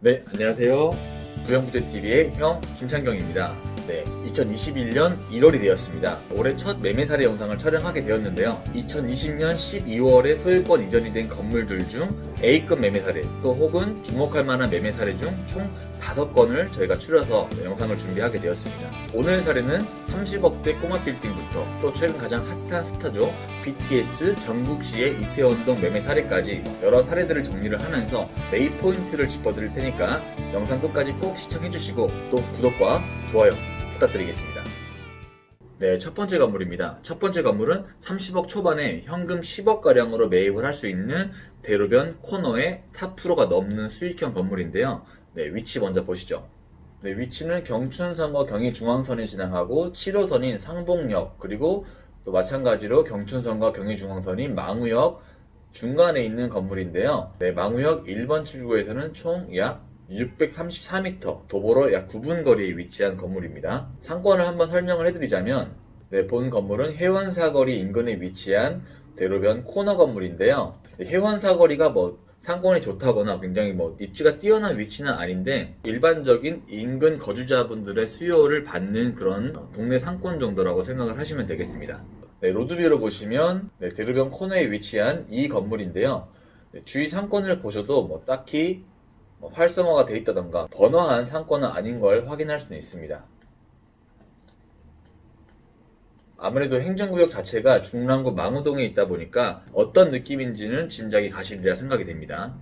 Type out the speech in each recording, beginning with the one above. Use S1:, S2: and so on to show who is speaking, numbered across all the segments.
S1: 네, 안녕하세요. 부영부재TV의 형 김창경입니다. 네, 2021년 1월이 되었습니다. 올해 첫 매매사례 영상을 촬영하게 되었는데요. 2020년 12월에 소유권 이전이 된 건물들 중 A급 매매사례 또 혹은 주목할 만한 매매사례 중 총 5건을 저희가 추려서 영상을 준비하게 되었습니다. 오늘 사례는 30억대 꼬마 빌딩부터 또 최근 가장 핫한 스타죠. BTS 정국시의 이태원동 매매 사례까지 여러 사례들을 정리를 하면서 매입 포인트를 짚어드릴 테니까 영상 끝까지 꼭 시청해주시고 또 구독과 좋아요 부탁드리겠습니다. 네, 첫 번째 건물입니다. 첫 번째 건물은 30억 초반에 현금 10억가량으로 매입을 할 수 있는 대로변 코너에 4%가 넘는 수익형 건물인데요. 네, 위치 먼저 보시죠. 네, 위치는 경춘선과 경의중앙선이 지나가고 7호선인 상봉역 그리고 또 마찬가지로 경춘선과 경의중앙선인 망우역 중간에 있는 건물인데요. 네, 망우역 1번 출구에서는 총 약 634m, 도보로 약 9분 거리에 위치한 건물입니다. 상권을 한번 설명을 해드리자면 네, 본 건물은 해원사거리 인근에 위치한 대로변 코너 건물인데요. 해원사거리가 상권이 좋다거나 굉장히 입지가 뛰어난 위치는 아닌데 일반적인 인근 거주자분들의 수요를 받는 그런 동네 상권 정도라고 생각을 하시면 되겠습니다. 네, 로드뷰로 보시면 네, 대로변 코너에 위치한 이 건물인데요. 네, 주위 상권을 보셔도 딱히 활성화가 되어 있다던가 번화한 상권은 아닌 걸 확인할 수는 있습니다. 아무래도 행정구역 자체가 중랑구 망우동에 있다 보니까 어떤 느낌인지는 짐작이 가시리라 생각이 됩니다.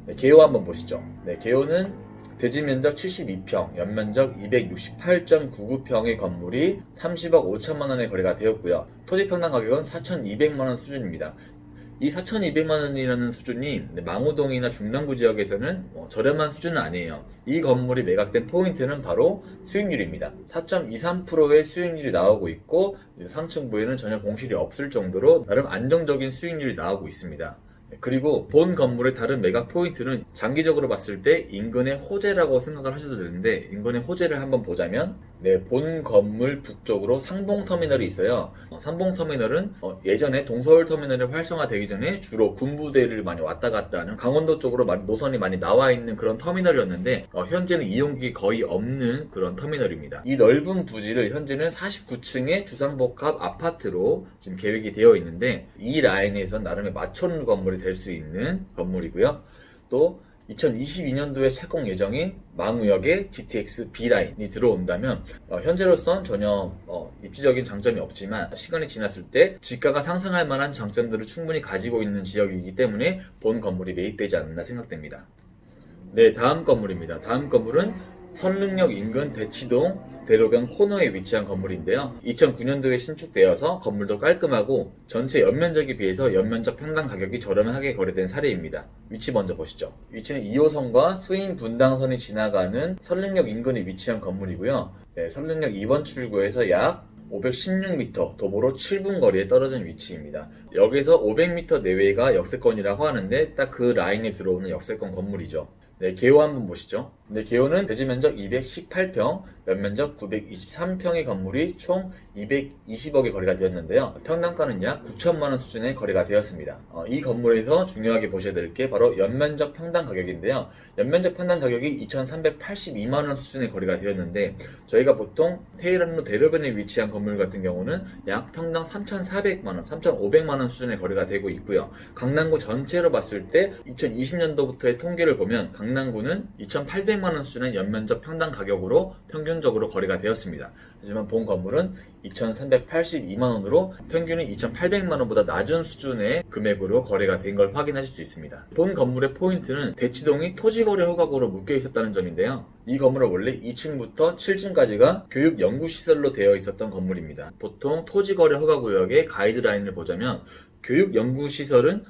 S1: 네, 개요 한번 보시죠. 네, 개요는 대지면적 72평, 연면적 268.99평의 건물이 30억 5천만원에 거래가 되었고요. 토지평당 가격은 4,200만원 수준입니다. 이 4,200만원이라는 수준이 망우동이나 중랑구 지역에서는 저렴한 수준은 아니에요. 이 건물이 매각된 포인트는 바로 수익률입니다. 4.23%의 수익률이 나오고 있고 상층부에는 전혀 공실이 없을 정도로 나름 안정적인 수익률이 나오고 있습니다. 그리고 본 건물의 다른 매각 포인트는 장기적으로 봤을 때 인근의 호재라고 생각을 하셔도 되는데 인근의 호재를 한번 보자면 네, 본 건물 북쪽으로 상봉터미널이 있어요. 상봉터미널은 예전에 동서울터미널이 활성화되기 전에 주로 군부대를 많이 왔다 갔다 하는 강원도 쪽으로 노선이 많이 나와 있는 그런 터미널이었는데 현재는 이용객이 거의 없는 그런 터미널입니다. 이 넓은 부지를 현재는 49층의 주상복합 아파트로 지금 계획이 되어 있는데 이 라인에서 나름의 맞춤 건물이 될 수 있는 건물이고요. 또 2022년도에 착공 예정인 망우역의 GTX B라인이 들어온다면 현재로선 전혀 입지적인 장점이 없지만 시간이 지났을 때 지가가 상승할 만한 장점들을 충분히 가지고 있는 지역이기 때문에 본 건물이 매입되지 않나 생각됩니다. 네, 다음 건물입니다. 다음 건물은 선릉역 인근 대치동 대로변 코너에 위치한 건물인데요. 2009년도에 신축되어서 건물도 깔끔하고 전체 연면적에 비해서 연면적 평당 가격이 저렴하게 거래된 사례입니다. 위치 먼저 보시죠. 위치는 2호선과 수인 분당선이 지나가는 선릉역 인근에 위치한 건물이고요. 네, 선릉역 2번 출구에서 약 516m, 도보로 7분 거리에 떨어진 위치입니다. 여기서 500m 내외가 역세권이라고 하는데 딱 그 라인에 들어오는 역세권 건물이죠. 네, 개요 한번 보시죠. 네, 개요는 대지면적 218평, 연면적 923평의 건물이 총 220억에 거래가 되었는데요. 평당가는 약 9천만원 수준의 거래가 되었습니다. 이 건물에서 중요하게 보셔야 될 게 바로 연면적 평당 가격인데요. 연면적 평당 가격이 2,382만원 수준의 거래가 되었는데 저희가 보통 테헤란로 대로변에 위치한 건물 같은 경우는 약 평당 3,400만원, 3,500만원 수준의 거래가 되고 있고요. 강남구 전체로 봤을 때 2020년도부터의 통계를 보면 강남구는 2,800만원 수준의 연면적 평당 가격으로 평균적으로 거래가 되었습니다. 하지만 본 건물은 2,382만원으로 평균이 2,800만원보다 낮은 수준의 금액으로 거래가 된 걸 확인하실 수 있습니다. 본 건물의 포인트는 대치동이 토지거래 허가구로 묶여 있었다는 점인데요. 이 건물은 원래 2층부터 7층까지가 교육연구시설로 되어 있었던 건물입니다. 보통 토지거래 허가구역의 가이드라인을 보자면 교육연구시설은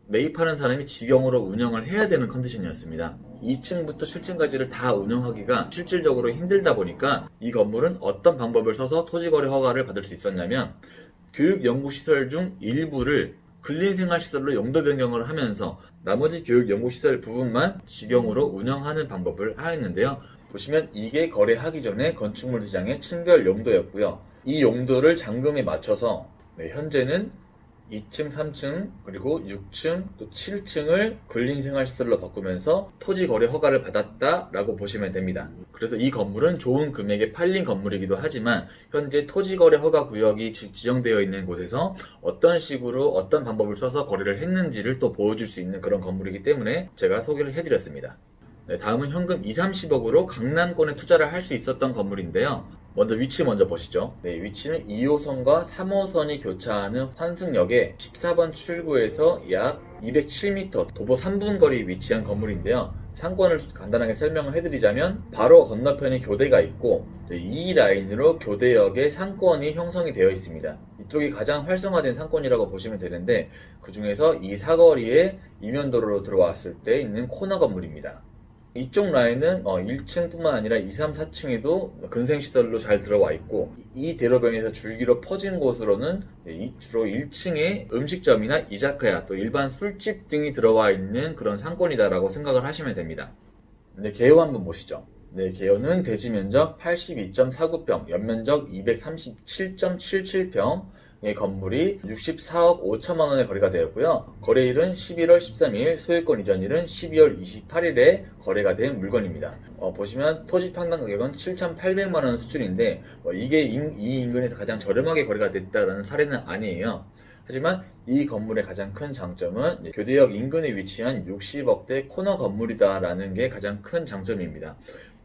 S1: 매입하는 사람이 직영으로 운영을 해야 되는 컨디션이었습니다. 2층부터 7층까지를 다 운영하기가 실질적으로 힘들다 보니까 이 건물은 어떤 방법을 써서 토지거래 허가를 받을 수 있었냐면 교육연구시설 중 일부를 근린생활시설로 용도 변경을 하면서 나머지 교육연구시설 부분만 직영으로 운영하는 방법을 하였는데요. 보시면 이게 거래하기 전에 건축물 시장의 층별 용도였고요. 이 용도를 잔금에 맞춰서 현재는 2층, 3층, 그리고 6층, 또 7층을 근린생활시설로 바꾸면서 토지거래 허가를 받았다라고 보시면 됩니다. 그래서 이 건물은 좋은 금액에 팔린 건물이기도 하지만 현재 토지거래 허가 구역이 지정되어 있는 곳에서 어떤 식으로 어떤 방법을 써서 거래를 했는지를 또 보여줄 수 있는 그런 건물이기 때문에 제가 소개를 해드렸습니다. 네, 다음은 현금 2, 30억으로 강남권에 투자를 할 수 있었던 건물인데요. 먼저 위치 먼저 보시죠. 네, 위치는 2호선과 3호선이 교차하는 환승역에 14번 출구에서 약 207m 도보 3분 거리에 위치한 건물인데요. 상권을 간단하게 설명을 해드리자면 바로 건너편에 교대가 있고 이 라인으로 교대역의 상권이 형성이 되어 있습니다. 이쪽이 가장 활성화된 상권이라고 보시면 되는데 그 중에서 이 사거리에 이면도로로 들어왔을 때 있는 코너 건물입니다. 이쪽 라인은 1층뿐만 아니라 2, 3, 4층에도 근생시설로 잘 들어와 있고 이 대로변에서 줄기로 퍼진 곳으로는 주로 1층에 음식점이나 이자카야 또 일반 술집 등이 들어와 있는 그런 상권이다라고 생각을 하시면 됩니다. 네, 개요 한번 보시죠. 네, 개요는 대지 면적 82.49평, 연면적 237.77평 의 건물이 64억 5천만 원에 거래가 되었고요. 거래일은 11월 13일, 소유권 이전일은 12월 28일에 거래가 된 물건입니다. 보시면 토지 평당 가격은 7,800만 원 수준인데 이게 이 인근에서 가장 저렴하게 거래가 됐다는 사례는 아니에요. 하지만 이 건물의 가장 큰 장점은 교대역 인근에 위치한 60억대 코너 건물이다라는 게 가장 큰 장점입니다.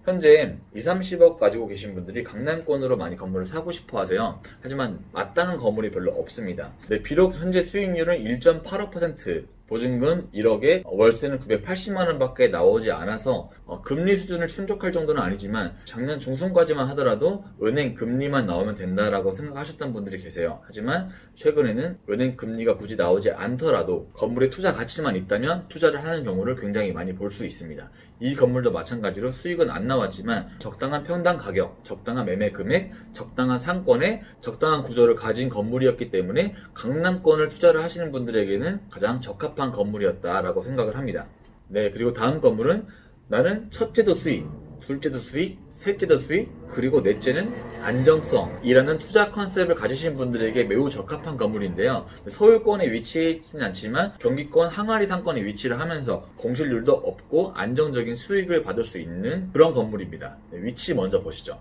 S1: 현재 2, 30억 가지고 계신 분들이 강남권으로 많이 건물을 사고 싶어 하세요. 하지만 마땅한 건물이 별로 없습니다. 네, 비록 현재 수익률은 1.85%, 보증금 1억에 월세는 980만원 밖에 나오지 않아서 금리 수준을 충족할 정도는 아니지만 작년 중순까지만 하더라도 은행 금리만 나오면 된다라고 생각하셨던 분들이 계세요. 하지만 최근에는 은행 금리가 굳이 나오지 않더라도 건물의 투자 가치만 있다면 투자를 하는 경우를 굉장히 많이 볼 수 있습니다. 이 건물도 마찬가지로 수익은 안 나왔지만 적당한 평당 가격, 적당한 매매 금액, 적당한 상권에 적당한 구조를 가진 건물이었기 때문에 강남권을 투자를 하시는 분들에게는 가장 적합한 건물이었다라고 생각을 합니다. 네, 그리고 다음 건물은 나는 첫째도 수익, 둘째도 수익, 셋째도 수익, 그리고 넷째는 안정성이라는 투자 컨셉을 가지신 분들에게 매우 적합한 건물인데요. 서울권에 위치해 있지는 않지만 경기권 항아리 상권에 위치를 하면서 공실률도 없고 안정적인 수익을 받을 수 있는 그런 건물입니다. 네, 위치 먼저 보시죠.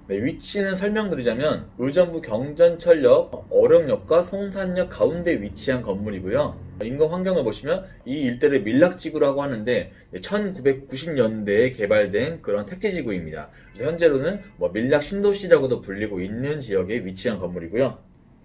S1: 네, 위치는 설명드리자면 의정부 경전철역, 어령역과 송산역 가운데 위치한 건물이고요. 인근 환경을 보시면 이 일대를 밀락지구라고 하는데 1990년대에 개발된 그런 택지지구입니다. 그래서 현재로는 밀락 신도시라고도 불리고 있는 지역에 위치한 건물이고요.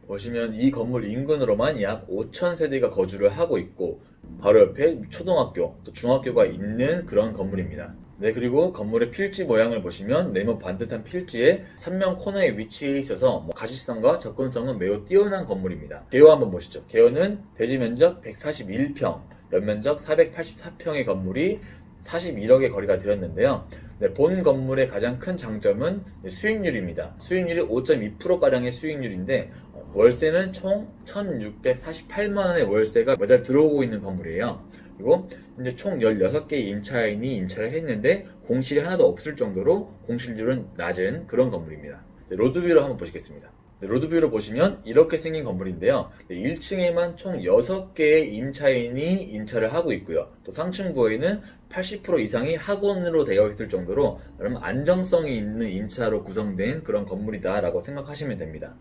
S1: 보시면 이 건물 인근으로만 약 5,000세대가 거주를 하고 있고 바로 옆에 초등학교, 또 중학교가 있는 그런 건물입니다. 네, 그리고 건물의 필지 모양을 보시면 네모 반듯한 필지에 삼면 코너에 위치해 있어서 가시성과 접근성은 매우 뛰어난 건물입니다. 개요 한번 보시죠. 개요는 대지 면적 141평, 연면적 484평의 건물이 41억에 거래가 되었는데요. 네, 본 건물의 가장 큰 장점은 수익률입니다. 수익률이 5.2%가량의 수익률인데 월세는 총 1,648만원의 월세가 매달 들어오고 있는 건물이에요. 그리고 이제 총 16개의 임차인이 임차를 했는데 공실이 하나도 없을 정도로 공실률은 낮은 그런 건물입니다. 네, 로드뷰로 한번 보시겠습니다. 네, 로드뷰로 보시면 이렇게 생긴 건물인데요. 네, 1층에만 총 6개의 임차인이 임차를 하고 있고요. 또 상층부에는 80% 이상이 학원으로 되어 있을 정도로 여러분 안정성이 있는 임차로 구성된 그런 건물이다 라고 생각하시면 됩니다.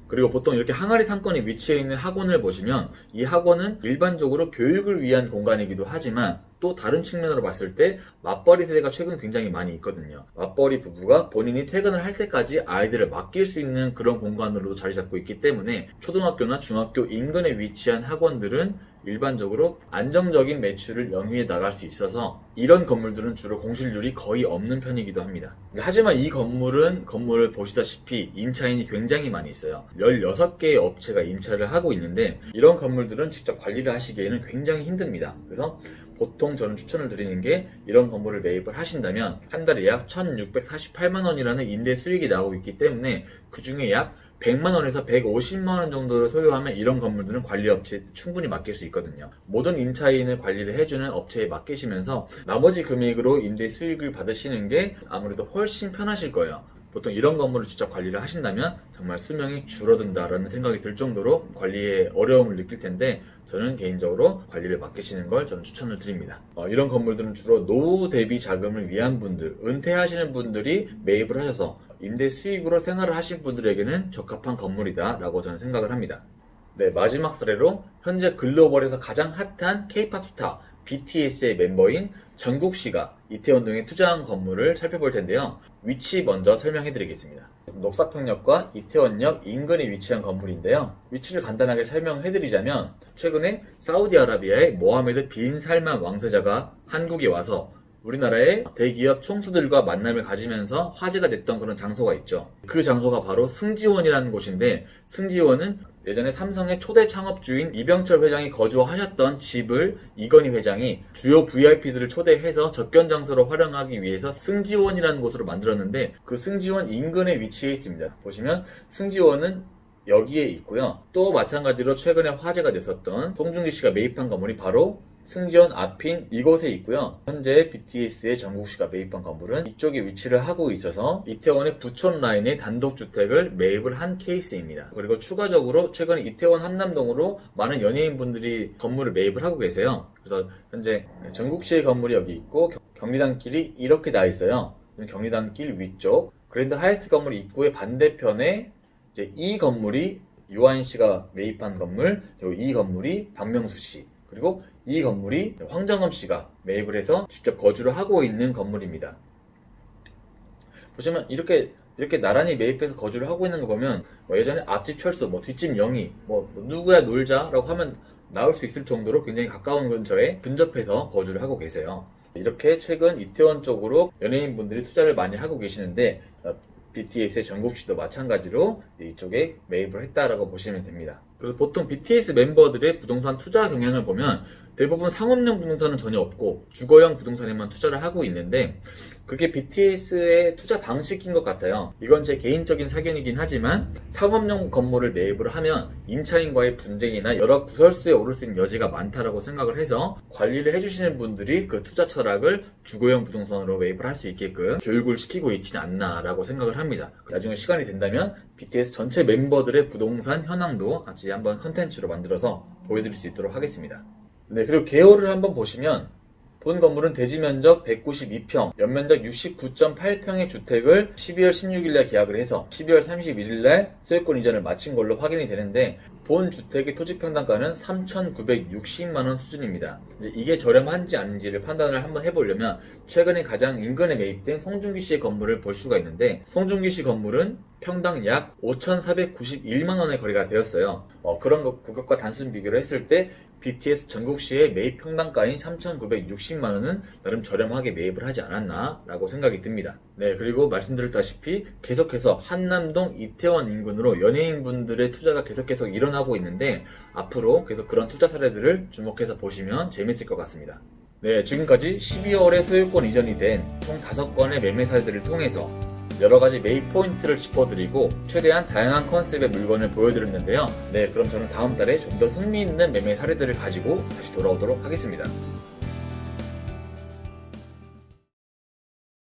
S1: 그리고 보통 이렇게 항아리 상권에 위치해 있는 학원을 보시면 이 학원은 일반적으로 교육을 위한 공간이기도 하지만 또 다른 측면으로 봤을 때 맞벌이 세대가 최근 굉장히 많이 있거든요. 맞벌이 부부가 본인이 퇴근을 할 때까지 아이들을 맡길 수 있는 그런 공간으로도 자리 잡고 있기 때문에 초등학교나 중학교 인근에 위치한 학원들은 일반적으로 안정적인 매출을 영위해 나갈 수 있어서 이런 건물들은 주로 공실률이 거의 없는 편이기도 합니다. 하지만 이 건물을 보시다시피 임차인이 굉장히 많이 있어요. 16개의 업체가 임차를 하고 있는데 이런 건물들은 직접 관리를 하시기에는 굉장히 힘듭니다. 그래서 보통 저는 추천을 드리는 게 이런 건물을 매입을 하신다면 한 달에 약 1,648만원이라는 임대 수익이 나오고 있기 때문에 그 중에 약 100만원에서 150만원 정도를 소요하면 이런 건물들은 관리업체에 충분히 맡길 수 있거든요. 모든 임차인을 관리를 해주는 업체에 맡기시면서 나머지 금액으로 임대 수익을 받으시는 게 아무래도 훨씬 편하실 거예요. 보통 이런 건물을 직접 관리를 하신다면 정말 수명이 줄어든다라는 생각이 들 정도로 관리에 어려움을 느낄 텐데, 저는 개인적으로 관리를 맡기시는 걸 저는 추천을 드립니다. 이런 건물들은 주로 노후 대비 자금을 위한 분들, 은퇴하시는 분들이 매입을 하셔서 임대 수익으로 생활을 하신 분들에게는 적합한 건물이다 라고 저는 생각을 합니다. 네, 마지막 사례로 현재 글로벌에서 가장 핫한 K-POP 스타 BTS의 멤버인 정국씨가 이태원동에 투자한 건물을 살펴볼 텐데요. 위치 먼저 설명해 드리겠습니다. 녹사평역과 이태원역 인근에 위치한 건물인데요. 위치를 간단하게 설명해 드리자면, 최근에 사우디아라비아의 모하메드 빈 살만 왕세자가 한국에 와서 우리나라의 대기업 총수들과 만남을 가지면서 화제가 됐던 그런 장소가 있죠. 그 장소가 바로 승지원이라는 곳인데, 승지원은 예전에 삼성의 초대 창업주인 이병철 회장이 거주하셨던 집을 이건희 회장이 주요 VIP들을 초대해서 접견 장소로 활용하기 위해서 승지원이라는 곳으로 만들었는데, 그 승지원 인근에 위치해 있습니다. 보시면 승지원은 여기에 있고요. 또 마찬가지로 최근에 화제가 됐었던 송중기 씨가 매입한 건물이 바로 승지원 앞인 이곳에 있고요. 현재 BTS의 정국 씨가 매입한 건물은 이쪽에 위치를 하고 있어서 이태원의 부촌 라인의 단독주택을 매입을 한 케이스입니다. 그리고 추가적으로 최근에 이태원 한남동으로 많은 연예인분들이 건물을 매입을 하고 계세요. 그래서 현재 정국 씨의 건물이 여기 있고 경리단길이 이렇게 나 있어요. 경리단길 위쪽 그랜드 하얏트 건물 입구의 반대편에 이제 이 건물이 유한 씨가 매입한 건물, 그리고 이 건물이 박명수 씨, 그리고 이 건물이 황정음 씨가 매입을 해서 직접 거주를 하고 있는 건물입니다. 보시면 이렇게 나란히 매입해서 거주를 하고 있는 거 보면 예전에 앞집 철수, 뒷집 영희, 누구야 놀자라고 하면 나올 수 있을 정도로 굉장히 가까운 근처에 근접해서 거주를 하고 계세요. 이렇게 최근 이태원 쪽으로 연예인분들이 투자를 많이 하고 계시는데, BTS의 정국 씨도 마찬가지로 이쪽에 매입을 했다라고 보시면 됩니다. 그래서 보통 BTS 멤버들의 부동산 투자 경향을 보면 대부분 상업용 부동산은 전혀 없고 주거용 부동산에만 투자를 하고 있는데, 그게 BTS의 투자 방식인 것 같아요. 이건 제 개인적인 사견이긴 하지만 상업용 건물을 매입을 하면 임차인과의 분쟁이나 여러 구설수에 오를 수 있는 여지가 많다라고 생각을 해서 관리를 해주시는 분들이 그 투자 철학을 주거용 부동산으로 매입을 할 수 있게끔 교육을 시키고 있지는 않나라고 생각을 합니다. 나중에 시간이 된다면 BTS 전체 멤버들의 부동산 현황도 같이 한번 컨텐츠로 만들어서 보여드릴 수 있도록 하겠습니다. 네, 그리고 개요를 한번 보시면 본 건물은 대지 면적 192평, 연면적 69.8평의 주택을 12월 16일날 계약을 해서 12월 31일날 소유권 이전을 마친 걸로 확인이 되는데, 본 주택의 토지평당가는 3,960만원 수준입니다. 이게 저렴한지 아닌지를 판단을 한번 해보려면 최근에 가장 인근에 매입된 송중기 씨의 건물을 볼 수가 있는데, 송중기 씨 건물은 평당 약 5,491만원의 거래가 되었어요. 그것과 단순 비교를 했을 때 BTS 정국 씨의 매입 평당가인 3,960만원은 나름 저렴하게 매입을 하지 않았나 라고 생각이 듭니다. 네, 그리고 말씀드렸다시피 계속해서 한남동 이태원 인근으로 연예인분들의 투자가 계속해서 일어나고 있는데, 앞으로 계속 그런 투자 사례들을 주목해서 보시면 재밌을 것 같습니다. 네, 지금까지 12월에 소유권 이전이 된 총 5건의 매매 사례들을 통해서 여러가지 매입 포인트를 짚어드리고 최대한 다양한 컨셉의 물건을 보여드렸는데요. 네, 그럼 저는 다음 달에 좀 더 흥미있는 매매 사례들을 가지고 다시 돌아오도록 하겠습니다.